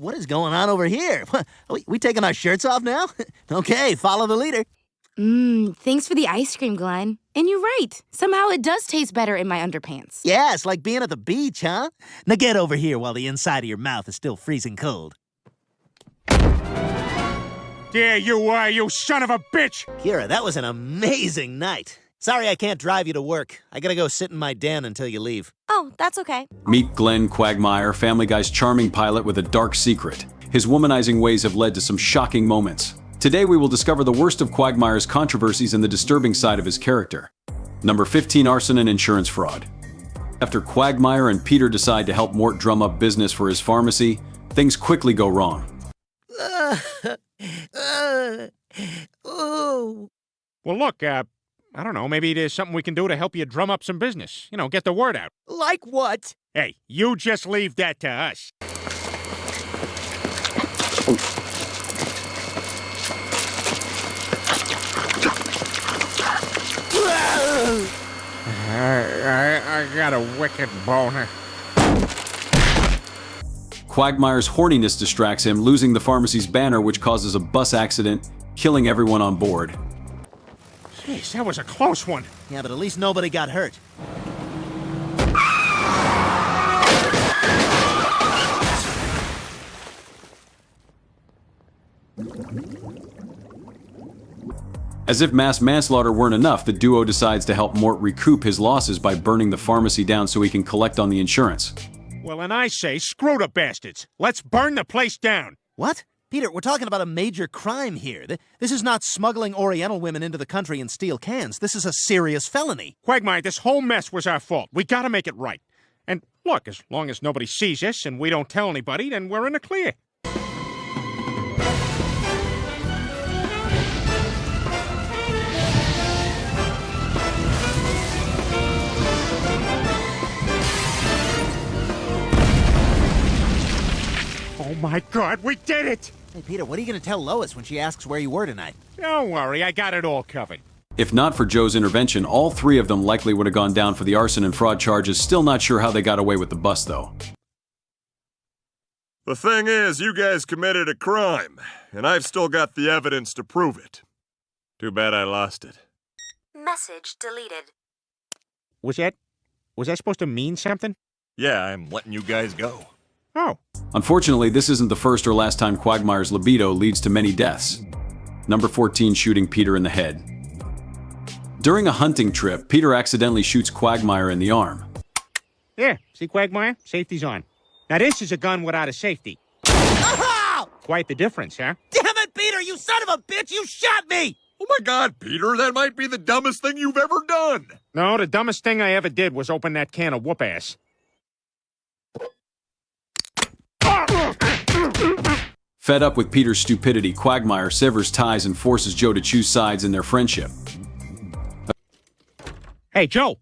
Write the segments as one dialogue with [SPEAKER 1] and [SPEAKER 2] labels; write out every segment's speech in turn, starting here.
[SPEAKER 1] What is going on over here? We taking our shirts off now? Okay, follow the leader.
[SPEAKER 2] Thanks for the ice cream, Glenn. And you're right. Somehow it does taste better in my underpants.
[SPEAKER 1] Yeah, it's like being at the beach, huh? Now get over here while the inside of your mouth is still freezing cold.
[SPEAKER 3] There you are, you son of a bitch!
[SPEAKER 1] Kira, that was an amazing night. Sorry I can't drive you to work. I gotta go sit in my den until you leave.
[SPEAKER 2] Oh, that's okay.
[SPEAKER 4] Meet Glenn Quagmire, Family Guy's charming pilot with a dark secret. His womanizing ways have led to some shocking moments. Today we will discover the worst of Quagmire's controversies and the disturbing side of his character. Number 15, arson and insurance fraud. After Quagmire and Peter decide to help Mort drum up business for his pharmacy, things quickly go wrong.
[SPEAKER 3] Well, look, I don't know, maybe there's something we can do to help you drum up some business. You know, get the word out.
[SPEAKER 1] Like what?
[SPEAKER 3] Hey, you just leave that to us. I got a wicked boner.
[SPEAKER 4] Quagmire's horniness distracts him, losing the pharmacy's banner, which causes a bus accident, killing everyone on board.
[SPEAKER 3] Jeez, that was a close one.
[SPEAKER 1] Yeah, but at least nobody got hurt.
[SPEAKER 4] As if mass manslaughter weren't enough, the duo decides to help Mort recoup his losses by burning the pharmacy down so he can collect on the insurance.
[SPEAKER 3] Well, and I say, screw the bastards. Let's burn the place down.
[SPEAKER 1] What? Peter, we're talking about a major crime here. This is not smuggling Oriental women into the country in steel cans. This is a serious felony.
[SPEAKER 3] Quagmire, this whole mess was our fault. We gotta make it right. And look, as long as nobody sees us and we don't tell anybody, then we're in the clear. Oh my God, we did it!
[SPEAKER 1] Hey, Peter, what are you going to tell Lois when she asks where you were tonight?
[SPEAKER 3] Don't worry, I got it all covered.
[SPEAKER 4] If not for Joe's intervention, all three of them likely would have gone down for the arson and fraud charges. Still not sure how they got away with the bus, though.
[SPEAKER 5] The thing is, you guys committed a crime, and I've still got the evidence to prove it. Too bad I lost it.
[SPEAKER 2] Message deleted.
[SPEAKER 3] Was that supposed to mean something?
[SPEAKER 5] Yeah, I'm letting you guys go.
[SPEAKER 3] Oh.
[SPEAKER 4] Unfortunately, this isn't the first or last time Quagmire's libido leads to many deaths. Number 14, shooting Peter in the head. During a hunting trip, Peter accidentally shoots Quagmire in the arm.
[SPEAKER 3] Yeah, see, Quagmire? Safety's on. Now this is a gun without a safety.
[SPEAKER 1] Oh!
[SPEAKER 3] Quite the difference, huh?
[SPEAKER 1] Damn it, Peter, you son of a bitch! You shot me!
[SPEAKER 5] Oh my God, Peter, that might be the dumbest thing you've ever done!
[SPEAKER 3] No, the dumbest thing I ever did was open that can of whoop-ass.
[SPEAKER 4] Fed up with Peter's stupidity, Quagmire severs ties and forces Joe to choose sides in their friendship.
[SPEAKER 3] Hey, Joe,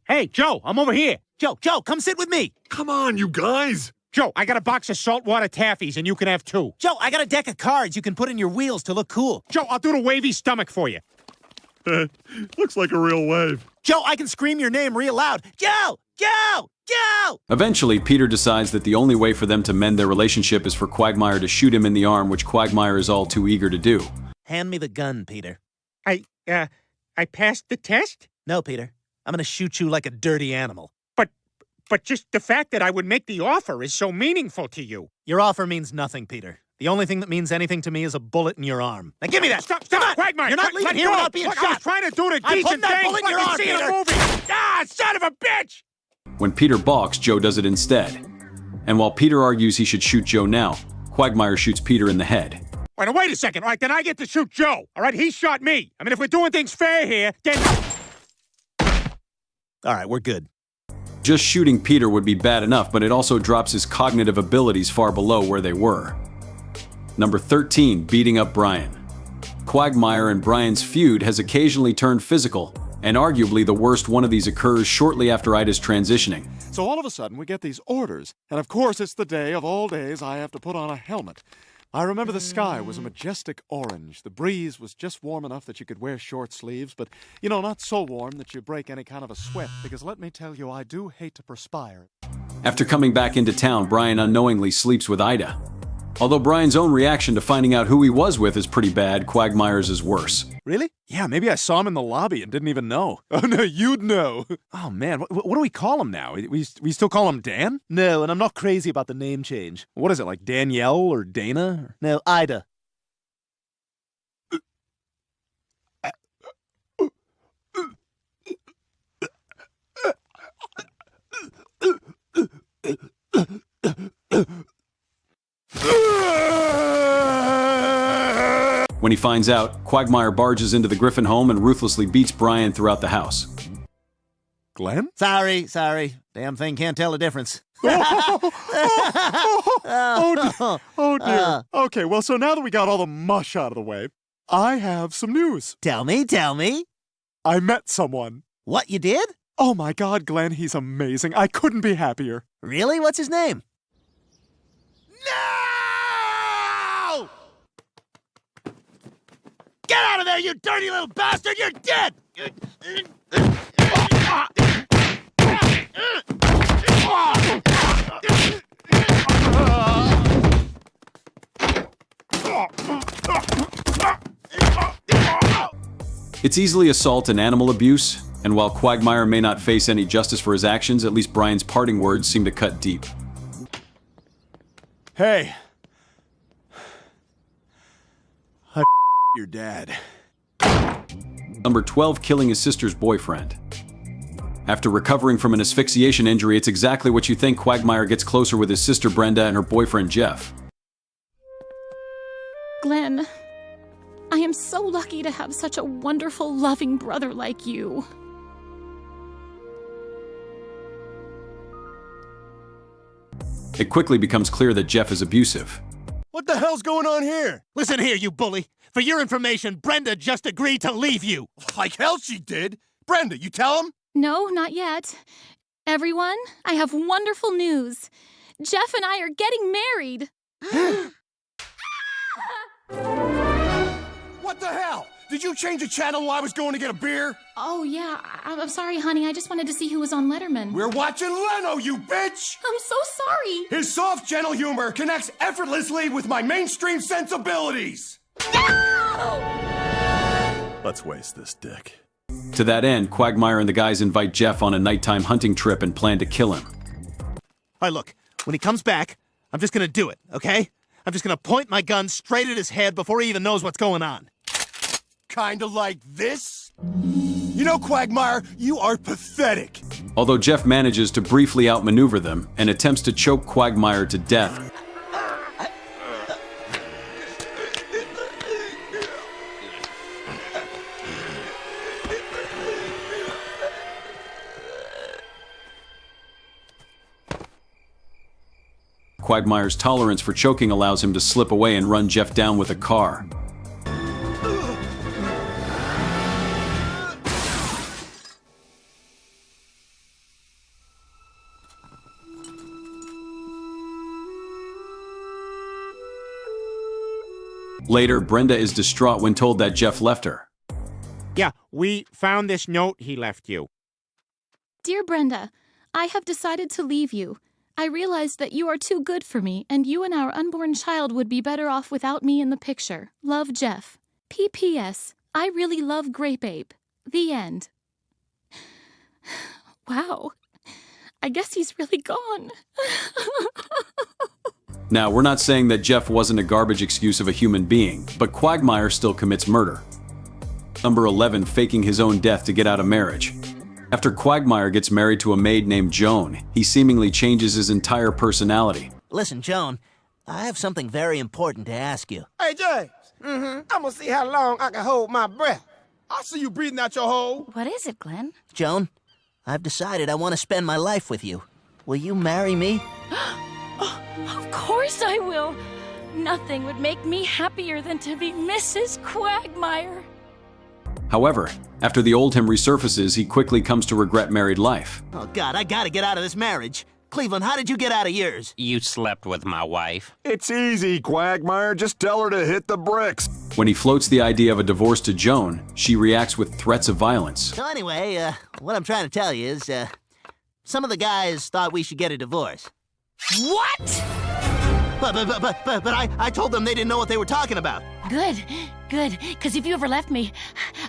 [SPEAKER 3] I'm over here.
[SPEAKER 1] Joe, come sit with me.
[SPEAKER 5] Come on, you guys!
[SPEAKER 3] Joe, I got a box of saltwater taffies, and you can have 2.
[SPEAKER 1] Joe, I got a deck of cards you can put in your wheels to look cool.
[SPEAKER 3] Joe, I'll do the wavy stomach for you.
[SPEAKER 5] Looks like a real wave.
[SPEAKER 1] Joe, I can scream your name real loud. Joe! Joe! Joe!
[SPEAKER 4] Eventually, Peter decides that the only way for them to mend their relationship is for Quagmire to shoot him in the arm, which Quagmire is all too eager to do.
[SPEAKER 1] Hand me the gun, Peter.
[SPEAKER 3] I passed the test?
[SPEAKER 1] No, Peter. I'm gonna shoot you like a dirty animal.
[SPEAKER 3] But just the fact that I would make the offer is so meaningful to you.
[SPEAKER 1] Your offer means nothing, Peter. The only thing that means anything to me is a bullet in your arm. Now give me that!
[SPEAKER 3] Stop,
[SPEAKER 1] Come on!
[SPEAKER 3] Quagmire!
[SPEAKER 1] You're not leaving here without being
[SPEAKER 3] Look,
[SPEAKER 1] shot!
[SPEAKER 3] I was trying to do the
[SPEAKER 1] I'm
[SPEAKER 3] decent
[SPEAKER 1] putting that
[SPEAKER 3] thing!
[SPEAKER 1] bullet in your
[SPEAKER 3] Like
[SPEAKER 1] arm,
[SPEAKER 3] you see in a
[SPEAKER 1] Peter.
[SPEAKER 3] movie! Ah, son of a bitch!
[SPEAKER 4] When Peter balks, Joe does it instead. And while Peter argues he should shoot Joe now, Quagmire shoots Peter in the head.
[SPEAKER 3] Wait a second. All right, then I get to shoot Joe. All right, he shot me. I mean, if we're doing things fair here, then...
[SPEAKER 1] All right, we're good.
[SPEAKER 4] Just shooting Peter would be bad enough, but it also drops his cognitive abilities far below where they were. Number 13, beating up Brian. Quagmire and Brian's feud has occasionally turned physical, and arguably the worst one of these occurs shortly after Ida's transitioning.
[SPEAKER 6] So all of a sudden we get these orders, and of course it's the day of all days I have to put on a helmet. I remember the sky was a majestic orange. The breeze was just warm enough that you could wear short sleeves, but, you know, not so warm that you break any kind of a sweat, because let me tell you, I do hate to perspire.
[SPEAKER 4] After coming back into town, Brian unknowingly sleeps with Ida. Although Brian's own reaction to finding out who he was with is pretty bad, Quagmire's is worse.
[SPEAKER 6] Really? Yeah, maybe I saw him in the lobby and didn't even know. Oh, no, you'd know. Oh, man, what do we call him now? We still call him Dan?
[SPEAKER 1] No, and I'm not crazy about the name change.
[SPEAKER 6] What is it, like Danielle or Dana?
[SPEAKER 1] No, Ida.
[SPEAKER 4] When he finds out, Quagmire barges into the Griffin home and ruthlessly beats Brian throughout the house.
[SPEAKER 6] Glenn?
[SPEAKER 1] Sorry. Damn thing can't tell the difference.
[SPEAKER 6] Oh, dear. Okay, well, so now that we got all the mush out of the way, I have some news.
[SPEAKER 1] Tell me.
[SPEAKER 6] I met someone.
[SPEAKER 1] What, you did?
[SPEAKER 6] Oh, my God, Glenn, he's amazing. I couldn't be happier.
[SPEAKER 1] Really? What's his name? No! Get out of there, you dirty little bastard! You're dead!
[SPEAKER 4] It's easily assault and animal abuse, and while Quagmire may not face any justice for his actions, at least Brian's parting words seem to cut deep.
[SPEAKER 6] Hey. I your dad.
[SPEAKER 4] Number 12, killing his sister's boyfriend. After recovering from an asphyxiation injury, it's exactly what you think. Quagmire gets closer with his sister Brenda and her boyfriend Jeff.
[SPEAKER 7] Glenn, I am so lucky to have such a wonderful, loving brother like you.
[SPEAKER 4] It quickly becomes clear that Jeff is abusive.
[SPEAKER 8] What the hell's going on here?
[SPEAKER 1] Listen here, you bully. For your information, Brenda just agreed to leave you.
[SPEAKER 8] Like hell she did. Brenda, you tell him?
[SPEAKER 7] No, not yet. Everyone, I have wonderful news. Jeff and I are getting married.
[SPEAKER 8] What the hell? Did you change the channel while I was going to get a beer?
[SPEAKER 7] Oh, yeah. I'm sorry, honey. I just wanted to see who was on Letterman.
[SPEAKER 8] We're watching Leno, you bitch!
[SPEAKER 7] I'm so sorry.
[SPEAKER 8] His soft, gentle humor connects effortlessly with my mainstream sensibilities. Let's waste this dick.
[SPEAKER 4] To that end, Quagmire and the guys invite Jeff on a nighttime hunting trip and plan to kill him.
[SPEAKER 1] All right, look. When he comes back, I'm just gonna do it, okay? I'm just gonna point my gun straight at his head before he even knows what's going on.
[SPEAKER 8] Kinda like this? You know, Quagmire, you are pathetic.
[SPEAKER 4] Although Jeff manages to briefly outmaneuver them and attempts to choke Quagmire to death, Quagmire's tolerance for choking allows him to slip away and run Jeff down with a car. Later, Brenda is distraught when told that Jeff left her.
[SPEAKER 3] Yeah, we found this note he left you.
[SPEAKER 7] Dear Brenda, I have decided to leave you. I realized that you are too good for me, and you and our unborn child would be better off without me in the picture. Love, Jeff. P.P.S. I really love Grape Ape. The end. Wow. I guess he's really gone.
[SPEAKER 4] Now, we're not saying that Jeff wasn't a garbage excuse of a human being, but Quagmire still commits murder. Number 11, faking his own death to get out of marriage. After Quagmire gets married to a maid named Joan, he seemingly changes his entire personality.
[SPEAKER 1] Listen, Joan, I have something very important to ask you.
[SPEAKER 9] Hey, James. I'm gonna see how long I can hold my breath.
[SPEAKER 8] I see you breathing out your hole.
[SPEAKER 2] What is it, Glenn?
[SPEAKER 1] Joan, I've decided I want to spend my life with you. Will you marry me?
[SPEAKER 7] Of course I will. Nothing would make me happier than to be Mrs. Quagmire.
[SPEAKER 4] However, after the old him resurfaces, he quickly comes to regret married life.
[SPEAKER 1] Oh, God, I gotta get out of this marriage. Cleveland, how did you get out of yours?
[SPEAKER 10] You slept with my wife.
[SPEAKER 5] It's easy, Quagmire. Just tell her to hit the bricks.
[SPEAKER 4] When he floats the idea of a divorce to Joan, she reacts with threats of violence.
[SPEAKER 1] So anyway, what I'm trying to tell you is, some of the guys thought we should get a divorce.
[SPEAKER 2] What?
[SPEAKER 1] But I told them they didn't know what they were talking about.
[SPEAKER 11] Good. Because if you ever left me,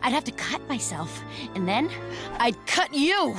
[SPEAKER 11] I'd have to cut myself. And then I'd cut you.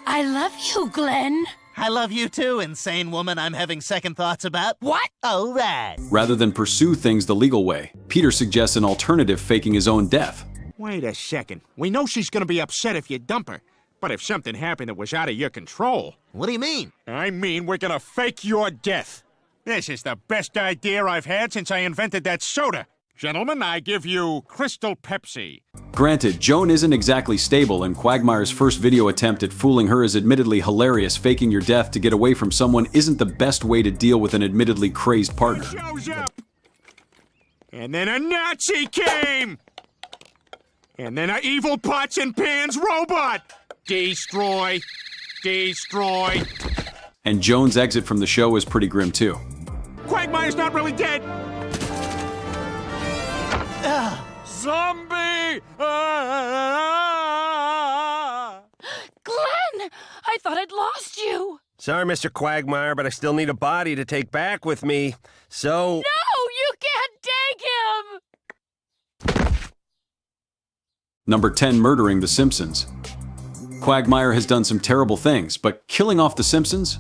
[SPEAKER 11] I love you, Glenn.
[SPEAKER 1] I love you too, insane woman I'm having second thoughts about.
[SPEAKER 11] What?
[SPEAKER 1] Oh, right.
[SPEAKER 4] Rather than pursue things the legal way, Peter suggests an alternative, faking his own death.
[SPEAKER 3] Wait a second. We know she's gonna be upset if you dump her. But if something happened that was out of your control...
[SPEAKER 1] What do you mean?
[SPEAKER 3] I mean we're gonna fake your death. This is the best idea I've had since I invented that soda. Gentlemen, I give you Crystal Pepsi.
[SPEAKER 4] Granted, Joan isn't exactly stable, and Quagmire's first video attempt at fooling her is admittedly hilarious. Faking your death to get away from someone isn't the best way to deal with an admittedly crazed partner.
[SPEAKER 3] He shows up. And then a Nazi came! And then a evil pots and pans robot! Destroy! Destroy!
[SPEAKER 4] And Joan's exit from the show is pretty grim too.
[SPEAKER 3] Quagmire's not really dead!
[SPEAKER 8] Zombie!
[SPEAKER 11] Glenn! I thought I'd lost you.
[SPEAKER 9] Sorry, Mr. Quagmire, but I still need a body to take back with me. So...
[SPEAKER 11] No, you can't take him!
[SPEAKER 4] Number 10, murdering the Simpsons. Quagmire has done some terrible things, but killing off the Simpsons?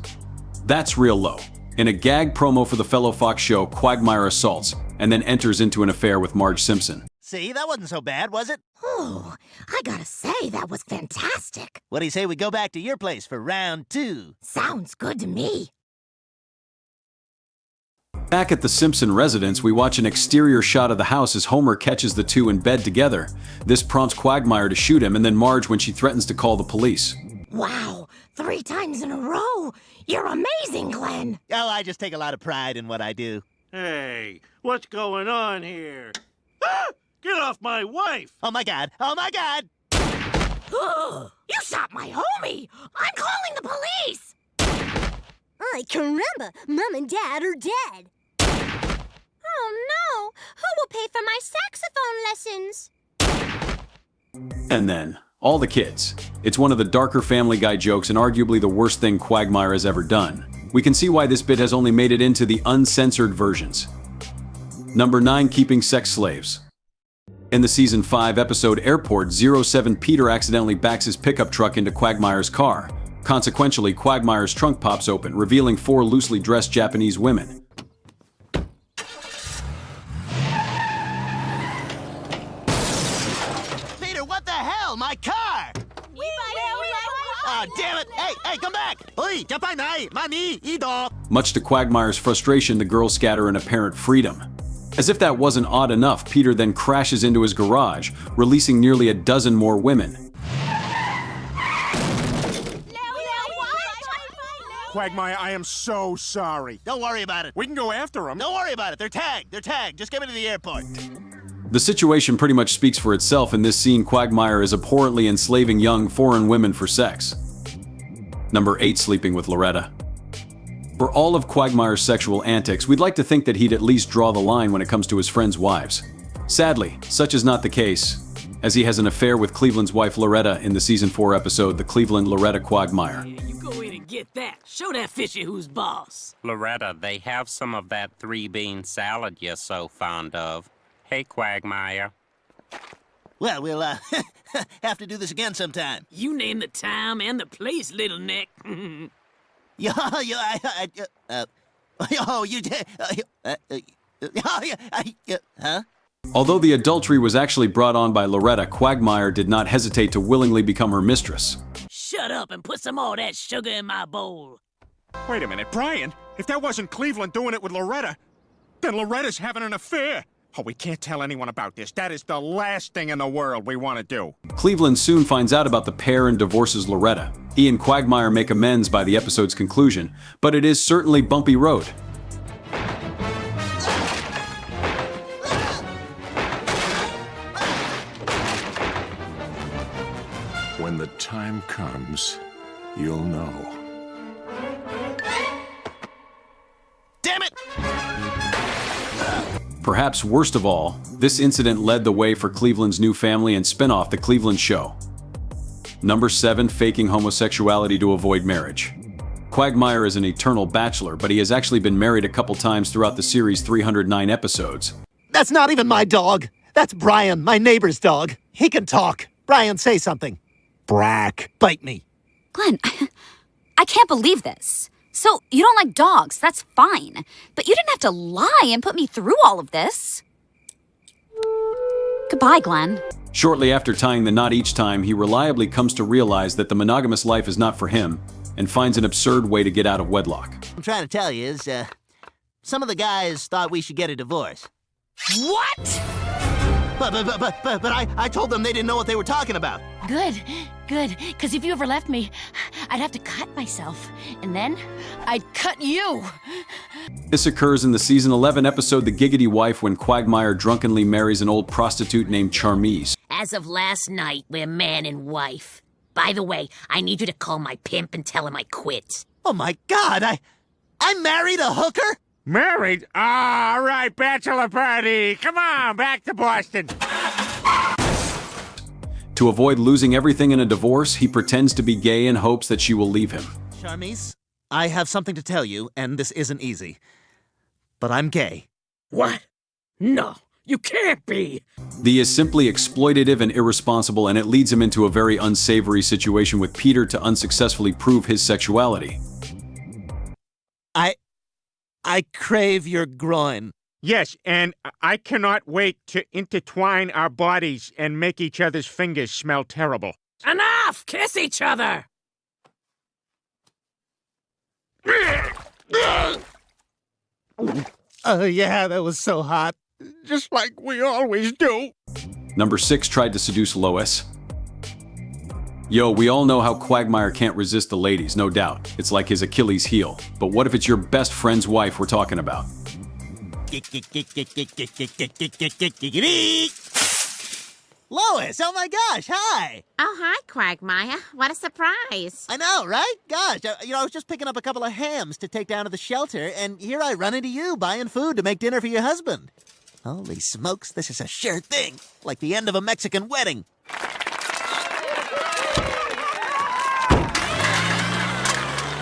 [SPEAKER 4] That's real low. In a gag promo for the fellow Fox show, Quagmire assaults, and then enters into an affair with Marge Simpson.
[SPEAKER 1] See, that wasn't so bad, was it?
[SPEAKER 12] Oh, I gotta say, that was fantastic.
[SPEAKER 1] What do you say we go back to your place for round 2?
[SPEAKER 12] Sounds good to me.
[SPEAKER 4] Back at the Simpson residence, we watch an exterior shot of the house as Homer catches the two in bed together. This prompts Quagmire to shoot him, and then Marge when she threatens to call the police.
[SPEAKER 12] Wow, 3 times in a row. You're amazing, Glenn.
[SPEAKER 1] Oh, I just take a lot of pride in what I do.
[SPEAKER 13] Hey, what's going on here? Ah! Get off my wife!
[SPEAKER 1] Oh my God! Oh my God!
[SPEAKER 12] You shot my homie! I'm calling the police!
[SPEAKER 14] Ay, caramba! Mom and Dad are dead. Oh no! Who will pay for my saxophone lessons?
[SPEAKER 4] And then, all the kids. It's one of the darker Family Guy jokes and arguably the worst thing Quagmire has ever done. We can see why this bit has only made it into the uncensored versions. Number 9, keeping sex slaves. In the Season 5 episode Airport 07, Peter accidentally backs his pickup truck into Quagmire's car. Consequentially, Quagmire's trunk pops open, revealing 4 loosely dressed Japanese women.
[SPEAKER 1] Peter, what the hell? My car! Oh, damn it! Hey, come back! Oi,
[SPEAKER 4] Much to Quagmire's frustration, the girls scatter in apparent freedom. As if that wasn't odd enough, Peter then crashes into his garage, releasing nearly a dozen more women.
[SPEAKER 3] Quagmire, I am so sorry.
[SPEAKER 1] Don't worry about it.
[SPEAKER 3] We can go after them.
[SPEAKER 1] Don't worry about it. They're tagged. They're tagged. Just get me to the airport.
[SPEAKER 4] The situation pretty much speaks for itself. In this scene, Quagmire is abhorrently enslaving young foreign women for sex. Number 8, sleeping with Loretta. For all of Quagmire's sexual antics, we'd like to think that he'd at least draw the line when it comes to his friends' wives. Sadly, such is not the case, as he has an affair with Cleveland's wife Loretta in the Season 4 episode, The Cleveland-Loretta Quagmire.
[SPEAKER 15] You go in and get that. Show that fishy who's boss.
[SPEAKER 10] Loretta, they have some of that 3-bean salad you're so fond of. Hey, Quagmire.
[SPEAKER 1] Well, we'll, have to do this again sometime.
[SPEAKER 15] You name the time and the place, little Nick.
[SPEAKER 4] Although the adultery was actually brought on by Loretta, Quagmire did not hesitate to willingly become her mistress.
[SPEAKER 15] Shut up and put some more of that sugar in my bowl.
[SPEAKER 3] Wait a minute, Brian. If that wasn't Cleveland doing it with Loretta, then Loretta's having an affair. Oh, we can't tell anyone about this. That is the last thing in the world we want to do.
[SPEAKER 4] Cleveland soon finds out about the pair and divorces Loretta. He and Quagmire make amends by the episode's conclusion, but it is certainly bumpy road.
[SPEAKER 16] When the time comes, you'll know.
[SPEAKER 1] Damn it!
[SPEAKER 4] Perhaps worst of all, this incident led the way for Cleveland's new family and spin-off, The Cleveland Show. Number 7, faking homosexuality to avoid marriage. Quagmire is an eternal bachelor, but he has actually been married a couple times throughout the series' 309 episodes.
[SPEAKER 1] That's not even my dog. That's Brian, my neighbor's dog. He can talk. Brian, say something. Brack. Bite me.
[SPEAKER 17] Glenn, I can't believe this. So, you don't like dogs, that's fine. But you didn't have to lie and put me through all of this. Goodbye, Glenn.
[SPEAKER 4] Shortly after tying the knot each time, he reliably comes to realize that the monogamous life is not for him, and finds an absurd way to get out of wedlock.
[SPEAKER 18] What I'm trying to tell you is, some of the guys thought we should get a divorce.
[SPEAKER 11] What?
[SPEAKER 18] But I told them they didn't know what they were talking about.
[SPEAKER 11] Good. Because if you ever left me, I'd have to cut myself. And then I'd cut you.
[SPEAKER 4] This occurs in the season 11 episode The Giggity Wife, when Quagmire drunkenly marries an old prostitute named Charmise.
[SPEAKER 12] As of last night, we're man and wife. By the way, I need you to call my pimp and tell him I quit.
[SPEAKER 1] Oh my God, I married a hooker?
[SPEAKER 3] Married? All right, bachelor party. Come on, back to Boston.
[SPEAKER 4] To avoid losing everything in a divorce, he pretends to be gay in hopes that she will leave him.
[SPEAKER 1] Charmise, I have something to tell you, and this isn't easy. But I'm gay.
[SPEAKER 15] What? No, you can't be.
[SPEAKER 4] He is simply exploitative and irresponsible, and it leads him into a very unsavory situation with Peter to unsuccessfully prove his sexuality.
[SPEAKER 1] I crave your groin.
[SPEAKER 3] Yes, and I cannot wait to intertwine our bodies and make each other's fingers smell terrible.
[SPEAKER 15] Enough! Kiss each other!
[SPEAKER 1] Oh yeah, that was so hot.
[SPEAKER 3] Just like we always do.
[SPEAKER 4] Number 6 tried to seduce Lois. Yo, we all know how Quagmire can't resist the ladies, no doubt. It's like his Achilles heel. But what if it's your best friend's wife we're talking about?
[SPEAKER 18] Lois, oh my gosh, hi.
[SPEAKER 12] Oh, hi, Quagmire. What a surprise.
[SPEAKER 18] I know, right? Gosh, I was just picking up a couple of hams to take down to the shelter, and here I run into you buying food to make dinner for your husband. Holy smokes, this is a sure thing. Like the end of a Mexican wedding.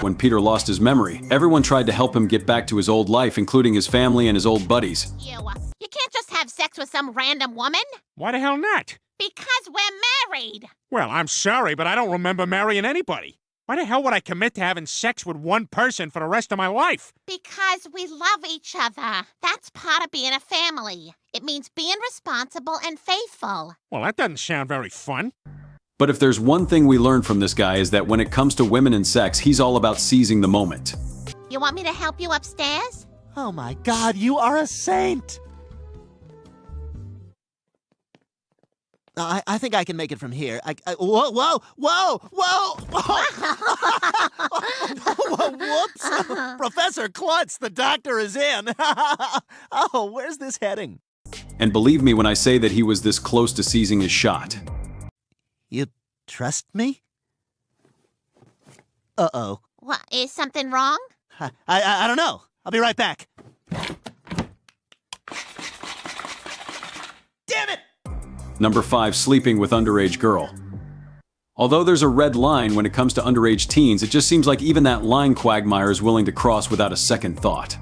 [SPEAKER 4] When Peter lost his memory, everyone tried to help him get back to his old life, including his family and his old buddies.
[SPEAKER 12] You can't just have sex with some random woman.
[SPEAKER 3] Why the hell not?
[SPEAKER 12] Because we're married.
[SPEAKER 3] Well, I'm sorry, but I don't remember marrying anybody. Why the hell would I commit to having sex with one person for the rest of my life?
[SPEAKER 12] Because we love each other. That's part of being a family. It means being responsible and faithful.
[SPEAKER 3] Well, that doesn't sound very fun.
[SPEAKER 4] But if there's one thing we learned from this guy is that when it comes to women and sex, he's all about seizing the moment.
[SPEAKER 12] You want me to help you upstairs?
[SPEAKER 1] Oh my God, you are a saint!
[SPEAKER 18] I think I can make it from here. Whoa!
[SPEAKER 1] Whoops! Professor Klutz, the doctor is in. Oh, where's this heading?
[SPEAKER 4] And believe me when I say that he was this close to seizing his shot.
[SPEAKER 18] You trust me? Uh-oh.
[SPEAKER 12] What, is something wrong?
[SPEAKER 1] I don't know. I'll be right back. Damn it!
[SPEAKER 4] Number 5, sleeping with underage girl. Although there's a red line when it comes to underage teens, it just seems like even that line Quagmire is willing to cross without a second thought.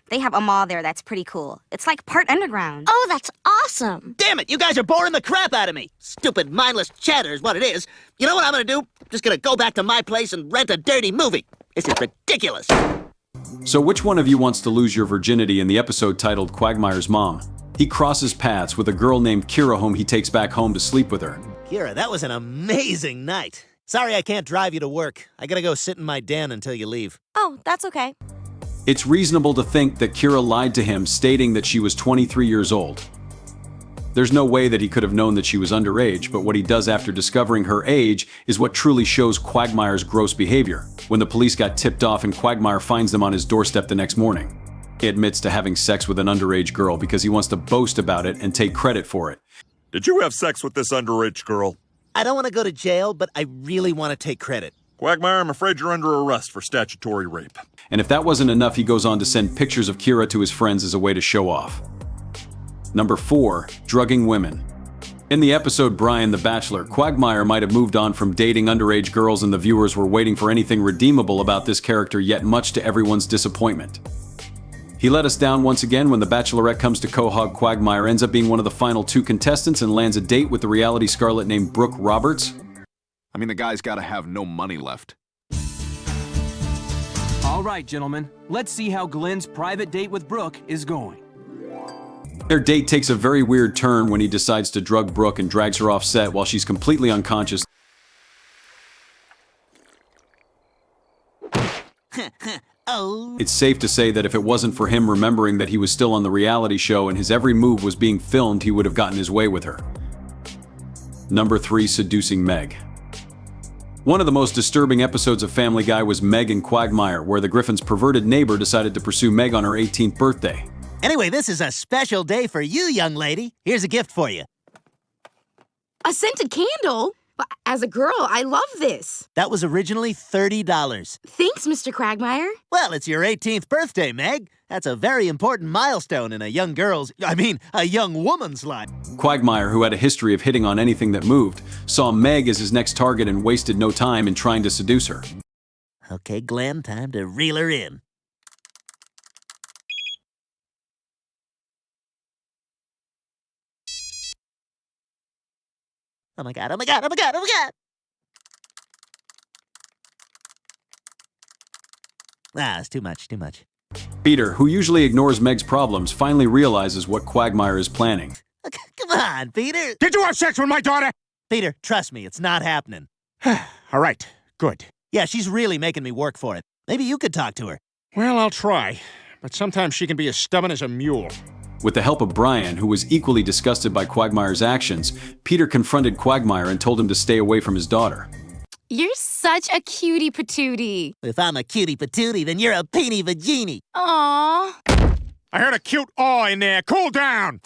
[SPEAKER 2] They have a mall there that's pretty cool. It's like part underground.
[SPEAKER 14] Oh, that's awesome.
[SPEAKER 18] Damn it, you guys are boring the crap out of me. Stupid, mindless chatter is what it is. You know what I'm gonna do? I'm just gonna go back to my place and rent a dirty movie. This is ridiculous.
[SPEAKER 4] So which one of you wants to lose your virginity in the episode titled Quagmire's Mom? He crosses paths with a girl named Kira whom he takes back home to sleep with her.
[SPEAKER 18] Kira, that was an amazing night. Sorry I can't drive you to work. I gotta go sit in my den until you leave.
[SPEAKER 2] Oh, that's okay.
[SPEAKER 4] It's reasonable to think that Kira lied to him, stating that she was 23 years old. There's no way that he could have known that she was underage, but what he does after discovering her age is what truly shows Quagmire's gross behavior. When the police got tipped off and Quagmire finds them on his doorstep the next morning, he admits to having sex with an underage girl because he wants to boast about it and take credit for it.
[SPEAKER 5] Did you have sex with this underage girl?
[SPEAKER 18] I don't want to go to jail, but I really want to take credit.
[SPEAKER 5] Quagmire, I'm afraid you're under arrest for statutory rape.
[SPEAKER 4] And if that wasn't enough, he goes on to send pictures of Kira to his friends as a way to show off. Number 4, drugging women. In the episode Brian the Bachelor, Quagmire might have moved on from dating underage girls and the viewers were waiting for anything redeemable about this character, yet much to everyone's disappointment. He let us down once again when the Bachelorette comes to Quahog. Quagmire ends up being one of the final 2 contestants and lands a date with the reality starlet named Brooke Roberts.
[SPEAKER 19] I mean, the guy's gotta have no money left.
[SPEAKER 20] All right, gentlemen, let's see how Glenn's private date with Brooke is going.
[SPEAKER 4] Their date takes a very weird turn when he decides to drug Brooke and drags her off set while she's completely unconscious.
[SPEAKER 18] Oh.
[SPEAKER 4] It's safe to say that if it wasn't for him remembering that he was still on the reality show and his every move was being filmed, he would have gotten his way with her. Number 3, Seducing Meg. One of the most disturbing episodes of Family Guy was Meg and Quagmire, where the Griffin's perverted neighbor decided to pursue Meg on her 18th birthday.
[SPEAKER 18] Anyway, this is a special day for you, young lady. Here's a gift for you.
[SPEAKER 2] A scented candle? As a girl, I love this.
[SPEAKER 18] That was originally $30.
[SPEAKER 2] Thanks, Mr. Quagmire.
[SPEAKER 18] Well, it's your 18th birthday, Meg. That's a very important milestone in a young woman's life.
[SPEAKER 4] Quagmire, who had a history of hitting on anything that moved, saw Meg as his next target and wasted no time in trying to seduce her.
[SPEAKER 18] Okay, Glenn, time to reel her in. Oh my god, oh my god, oh my god, oh my god! Ah, it's too much, too much.
[SPEAKER 4] Peter, who usually ignores Meg's problems, finally realizes what Quagmire is planning.
[SPEAKER 18] Come on, Peter!
[SPEAKER 3] Did you have sex with my daughter?
[SPEAKER 18] Peter, trust me, it's not happening.
[SPEAKER 3] All right, good.
[SPEAKER 18] Yeah, she's really making me work for it. Maybe you could talk to her.
[SPEAKER 3] Well, I'll try, but sometimes she can be as stubborn as a mule.
[SPEAKER 4] With the help of Brian, who was equally disgusted by Quagmire's actions, Peter confronted Quagmire and told him to stay away from his daughter.
[SPEAKER 2] You're such a cutie patootie.
[SPEAKER 18] If I'm a cutie patootie, then you're a peenie vagini.
[SPEAKER 2] Aww.
[SPEAKER 3] I heard a cute aw in there. Cool down.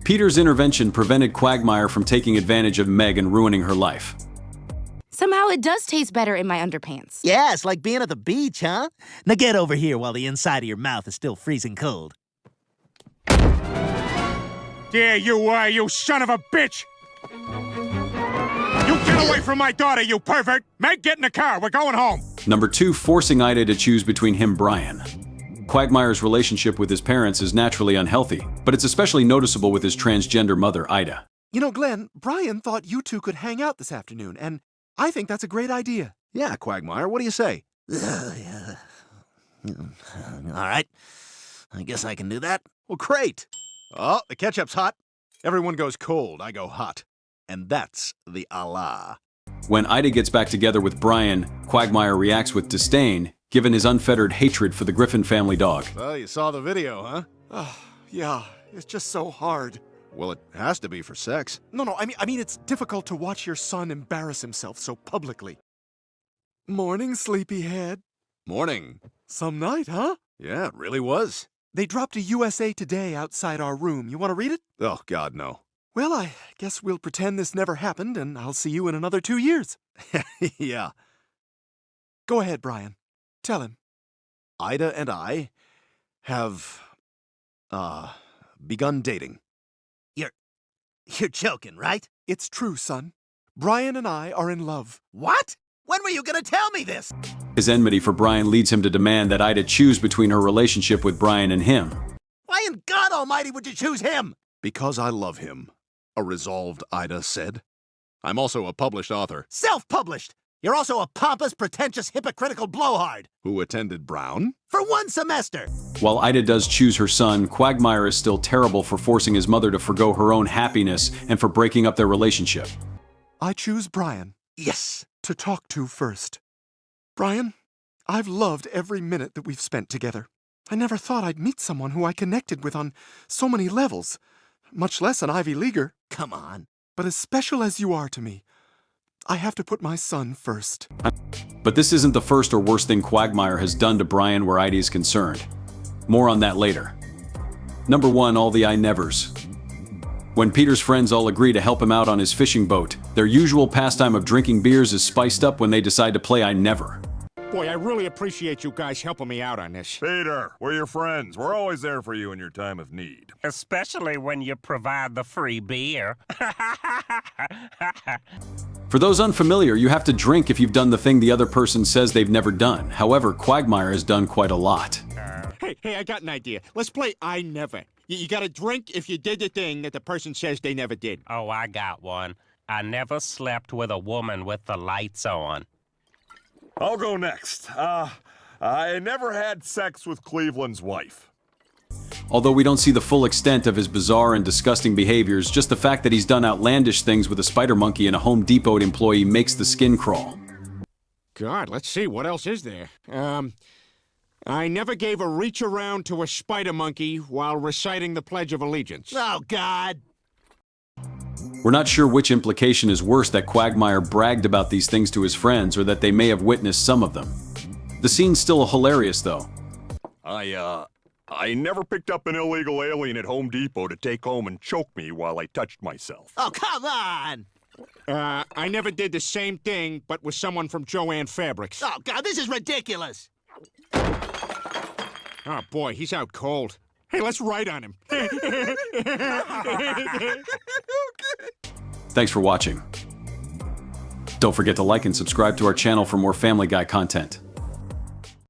[SPEAKER 4] Peter's intervention prevented Quagmire from taking advantage of Meg and ruining her life.
[SPEAKER 2] Somehow it does taste better in my underpants.
[SPEAKER 18] Yeah, it's like being at the beach, huh? Now get over here while the inside of your mouth is still freezing cold.
[SPEAKER 3] There you are, you son of a bitch! You get away from my daughter, you pervert! Meg, get in the car, we're going home!
[SPEAKER 4] Number 2, forcing Ida to choose between him and Brian. Quagmire's relationship with his parents is naturally unhealthy, but it's especially noticeable with his transgender mother, Ida.
[SPEAKER 6] You know, Glenn, Brian thought you two could hang out this afternoon, and I think that's a great idea.
[SPEAKER 19] Yeah, Quagmire, what do you say?
[SPEAKER 18] Yeah. All right. I guess I can do that.
[SPEAKER 19] Well, great. Oh, the ketchup's hot. Everyone goes cold, I go hot. And that's the Allah.
[SPEAKER 4] When Ida gets back together with Brian, Quagmire reacts with disdain, given his unfettered hatred for the Griffin family dog.
[SPEAKER 19] Well, you saw the video, huh?
[SPEAKER 6] Oh, yeah, it's just so hard.
[SPEAKER 19] Well, it has to be for sex.
[SPEAKER 6] No, I mean it's difficult to watch your son embarrass himself so publicly. Morning, sleepyhead.
[SPEAKER 19] Morning.
[SPEAKER 6] Some night, huh?
[SPEAKER 19] Yeah, it really was.
[SPEAKER 6] They dropped a USA Today outside our room. You want to read it?
[SPEAKER 19] Oh, God, no.
[SPEAKER 6] Well, I guess we'll pretend this never happened, and I'll see you in another 2 years.
[SPEAKER 19] Yeah.
[SPEAKER 6] Go ahead, Brian. Tell him.
[SPEAKER 19] Ida and I have, begun dating.
[SPEAKER 18] You're joking, right?
[SPEAKER 6] It's true, son. Brian and I are in love.
[SPEAKER 18] What? When were you gonna tell me this?
[SPEAKER 4] His enmity for Brian leads him to demand that Ida choose between her relationship with Brian and him.
[SPEAKER 18] Why in God Almighty would you choose him?
[SPEAKER 19] Because I love him, a resolved Ida said. I'm also a published author.
[SPEAKER 18] Self-published! You're also a pompous, pretentious, hypocritical blowhard.
[SPEAKER 19] Who attended Brown?
[SPEAKER 18] For 1 semester.
[SPEAKER 4] While Ida does choose her son, Quagmire is still terrible for forcing his mother to forgo her own happiness and for breaking up their relationship.
[SPEAKER 6] I choose Brian.
[SPEAKER 18] Yes.
[SPEAKER 6] To talk to first. Brian, I've loved every minute that we've spent together. I never thought I'd meet someone who I connected with on so many levels, much less an Ivy Leaguer.
[SPEAKER 18] Come on.
[SPEAKER 6] But as special as you are to me, I have to put my son first.
[SPEAKER 4] But this isn't the first or worst thing Quagmire has done to Brian where Ida is concerned. More on that later. Number 1, all the I nevers. When Peter's friends all agree to help him out on his fishing boat, their usual pastime of drinking beers is spiced up when they decide to play I never.
[SPEAKER 3] Boy, I really appreciate you guys helping me out on this.
[SPEAKER 5] Peter, we're your friends. We're always there for you in your time of need.
[SPEAKER 10] Especially when you provide the free beer.
[SPEAKER 4] For those unfamiliar, you have to drink if you've done the thing the other person says they've never done. However, Quagmire has done quite a lot.
[SPEAKER 3] Hey, I got an idea. Let's play I Never. You gotta drink if you did the thing that the person says they never did.
[SPEAKER 10] Oh, I got one. I never slept with a woman with the lights on.
[SPEAKER 5] I'll go next. I never had sex with Cleveland's wife.
[SPEAKER 4] Although we don't see the full extent of his bizarre and disgusting behaviors, just the fact that he's done outlandish things with a spider monkey and a Home Depot employee makes the skin crawl.
[SPEAKER 3] God, let's see, what else is there? I never gave a reach around to a spider monkey while reciting the Pledge of Allegiance.
[SPEAKER 18] Oh, God.
[SPEAKER 4] We're not sure which implication is worse, that Quagmire bragged about these things to his friends or that they may have witnessed some of them. The scene's still hilarious, though.
[SPEAKER 5] I never picked up an illegal alien at Home Depot to take home and choke me while I touched myself.
[SPEAKER 18] Oh, come on!
[SPEAKER 3] I never did the same thing, but with someone from Joann Fabrics.
[SPEAKER 18] Oh, God, this is ridiculous!
[SPEAKER 3] Oh, boy, he's out cold. Hey, let's write on him.
[SPEAKER 4] Thanks for watching. Don't forget to like and subscribe to our channel for more Family Guy content.